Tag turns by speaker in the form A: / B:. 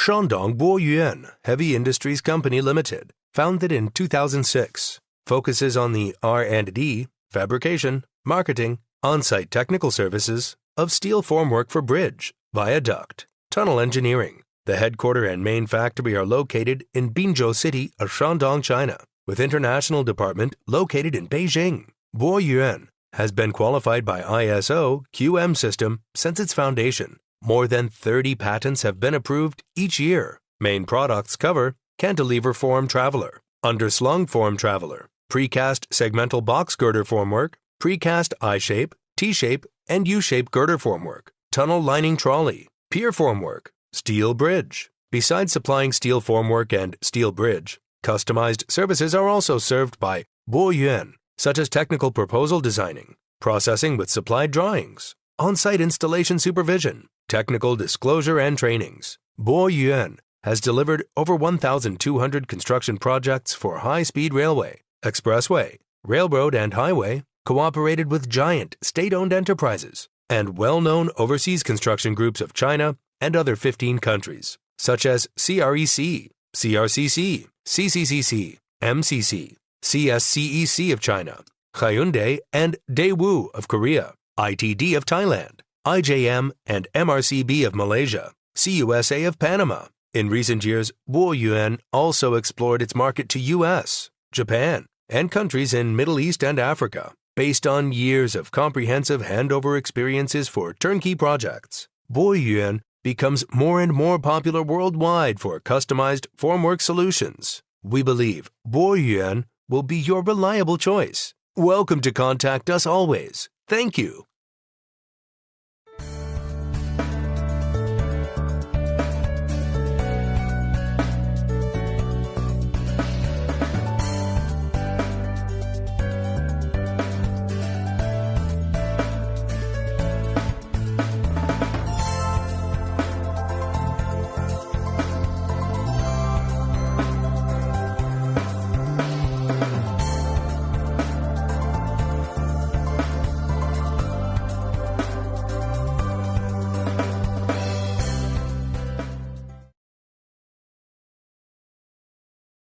A: Shandong Boyoun Heavy Industries Company Limited, founded in 2006, focuses on the R&D, fabrication, marketing, on-site technical services of steel formwork for bridge, viaduct, tunnel engineering. The headquarters and main factory are located in Binzhou City of Shandong, China, with international department located in Beijing. Boyoun has been qualified by ISO QM system since its foundation. More than 30 patents have been approved each year. Main products cover cantilever form traveler, underslung form traveler, precast segmental box girder formwork, precast I-shape, T-shape, and U-shape girder formwork, tunnel lining trolley, pier formwork, steel bridge. Besides supplying steel formwork and steel bridge, customized services are also served by Boyoun, such as technical proposal designing, processing with supplied drawings, on-site installation supervision, technical disclosure and trainings. Boyoun has delivered over 1,200 construction projects for high-speed railway, expressway, railroad and highway, cooperated with giant state-owned enterprises and well-known overseas construction groups of China and other 15 countries, such as CREC, CRCC, CCCC, MCC, CSCEC of China, Hyundai and Daewoo of Korea, ITD of Thailand, IJM and MRCB of Malaysia, CUSA of Panama. In recent years, Boyoun also explored its market to US, Japan, and countries in Middle East and Africa, based on years of comprehensive handover experiences for turnkey projects. Boyoun becomes more and more popular worldwide for customized formwork solutions. We believe Boyoun will be your reliable choice. Welcome to contact us always. Thank you.